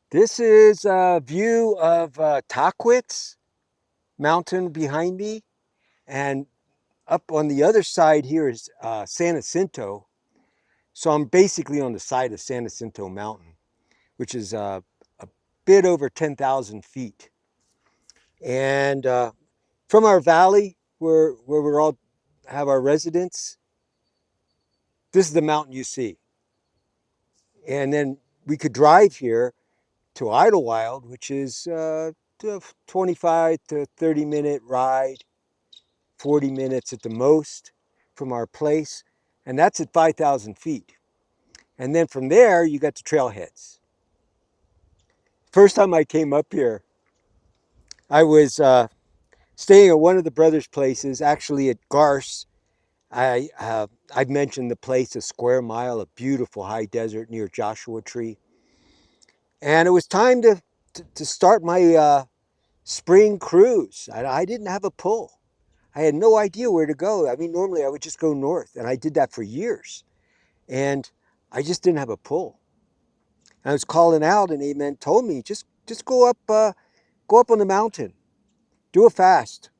This is a view of Tahquitz mountain behind me, and up on the other side here is San Jacinto. So I'm basically on the side of San Jacinto Mountain, which is a bit over 10,000 feet. And from our valley, where we're all have our residence, this is the mountain you see. And then we could drive here to Idlewild, which is a 25 to 30-minute ride, 40 minutes at the most from our place. And that's at 5,000 feet. And then from there, you got the trailheads. First time I came up here, I was staying at one of the brothers' places, actually at Garce. I mentioned the place, a square mile of beautiful high desert near Joshua Tree. And it was time to start my spring cruise. I didn't have a pull. I had no idea where to go. I mean, normally I would just go north, and I did that for years. And I just didn't have a pull. And I was calling out, and Amen told me, just go up on the mountain, do a fast.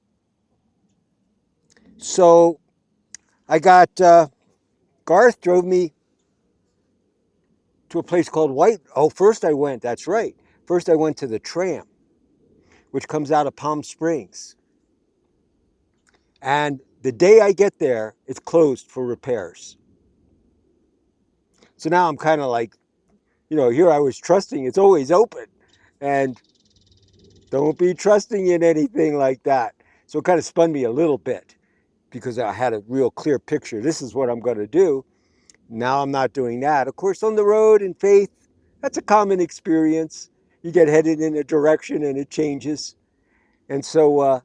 So I got Garth drove me to a place called White. Oh, first I went. That's right. First I went to the tram, which comes out of Palm Springs. And the day I get there, it's closed for repairs. So now I'm kind of like, here I was trusting it's always open. And don't be trusting in anything like that. So it kind of spun me a little bit because I had a real clear picture. This is what I'm going to do. Now I'm not doing that. Of course, on the road in faith, that's a common experience. You get headed in a direction and it changes. And so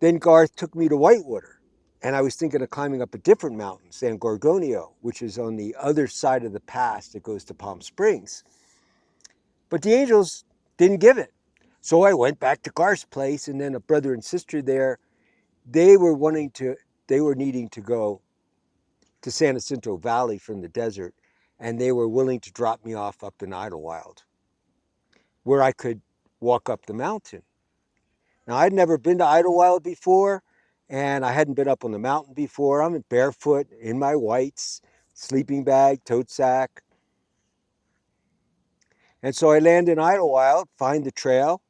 then Garth took me to Whitewater. And I was thinking of climbing up a different mountain, San Gorgonio, which is on the other side of the pass that goes to Palm Springs. But the angels didn't give it. So I went back to Garth's place, and then a brother and sister there, they were needing to go to San Jacinto Valley from the desert, and they were willing to drop me off up in Idlewild, where I could walk up the mountain. Now, I'd never been to Idlewild before, and I hadn't been up on the mountain before. I'm barefoot in my whites, sleeping bag, tote sack. And so I land in Idlewild, find the trail,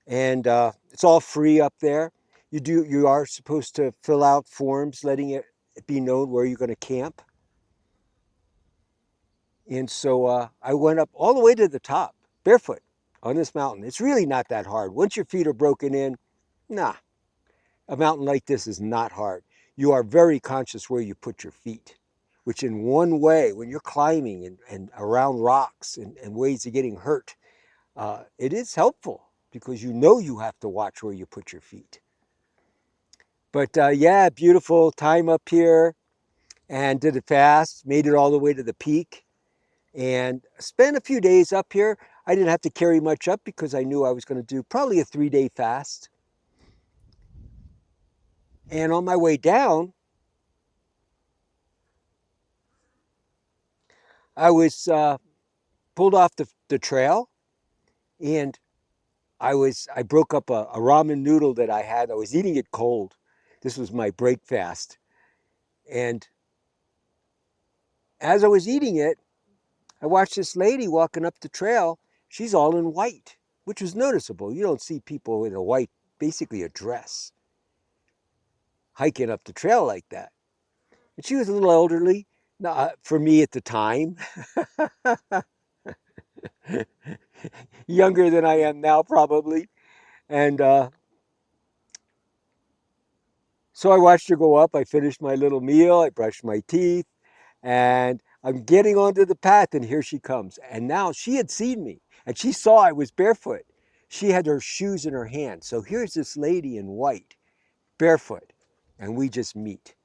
and it's all free up there. You are supposed to fill out forms letting it be known where you're going to camp. And so I went up all the way to the top, barefoot on this mountain. It's really not that hard. Once your feet are broken in, nah, a mountain like this is not hard. You are very conscious where you put your feet, which in one way, when you're climbing and around rocks and ways of getting hurt, it is helpful because you have to watch where you put your feet. But yeah, beautiful time up here and did it fast, made it all the way to the peak and spent a few days up here. I didn't have to carry much up because I knew I was going to do probably a 3-day fast. And on my way down, I was pulled off the trail, and I broke up a ramen noodle that I had. I was eating it cold. This was my break fast. And as I was eating it, I watched this lady walking up the trail. She's all in white, which was noticeable. You don't see people in a white, basically a dress, hiking up the trail like that. And she was a little elderly, for me at the time, younger than I am now probably. And so I watched her go up. I finished my little meal. I brushed my teeth, and I'm getting onto the path, and here she comes. And now she had seen me, and she saw I was barefoot. She had her shoes in her hand. So here's this lady in white, barefoot, and we just meet.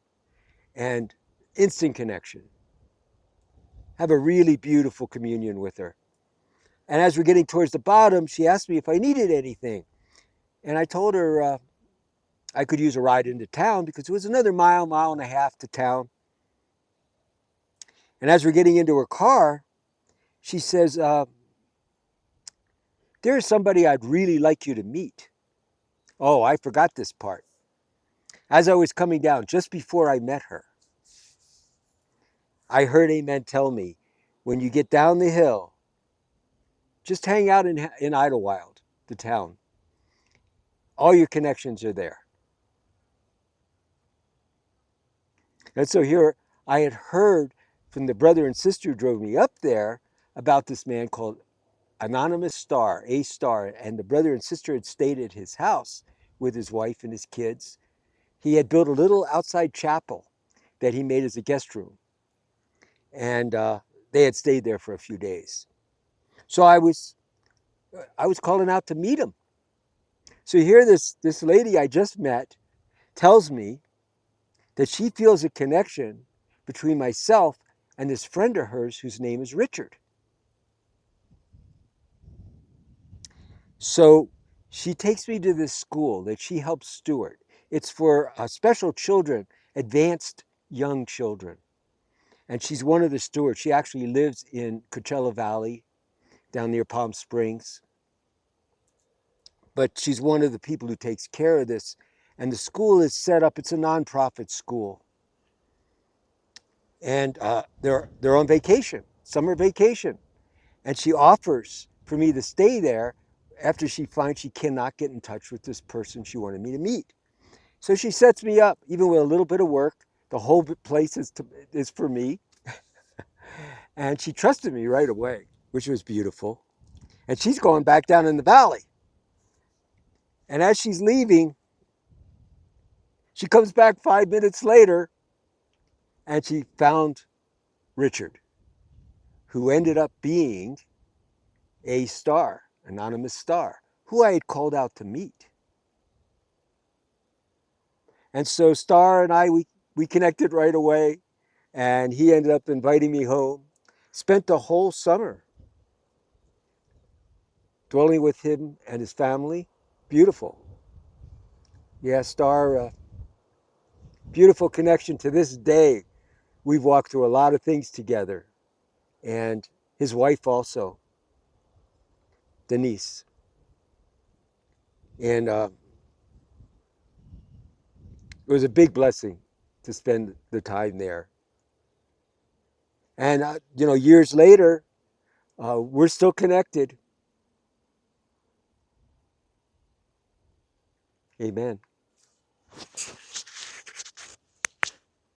And instant connection. Have a really beautiful communion with her. And as we're getting towards the bottom, she asked me if I needed anything. And I told her I could use a ride into town because it was another mile and a half to town. And as we're getting into her car, she says, There's somebody I'd really like you to meet. Oh, I forgot this part. As I was coming down, just before I met her, I heard Amen tell me, when you get down the hill, just hang out in Idlewild, the town. All your connections are there. And so here I had heard from the brother and sister who drove me up there about this man called Anonymous Star, A Star, and the brother and sister had stayed at his house with his wife and his kids. He had built a little outside chapel that he made as a guest room, and they had stayed there for a few days. So I was calling out to meet him. So here this lady I just met tells me that she feels a connection between myself and this friend of hers whose name is Richard. So she takes me to this school that she helps steward. It's for special children, advanced young children. And she's one of the stewards. She actually lives in Coachella Valley down near Palm Springs. But she's one of the people who takes care of this. And the school is set up, it's a nonprofit school. And they're on vacation, summer vacation. And she offers for me to stay there after she finds she cannot get in touch with this person she wanted me to meet. So she sets me up, even with a little bit of work. The whole place is for me. And she trusted me right away, which was beautiful. And she's going back down in the valley. And as she's leaving, she comes back 5 minutes later and she found Richard, who ended up being A Star, Anonymous Star, who I had called out to meet. And so Star and we connected right away, and he ended up inviting me home. Spent the whole summer dwelling with him and his family. Beautiful. Yeah, Star, beautiful connection to this day. We've walked through a lot of things together. And his wife also, Denise. And it was a big blessing to spend the time there. And, years later, we're still connected. Amen.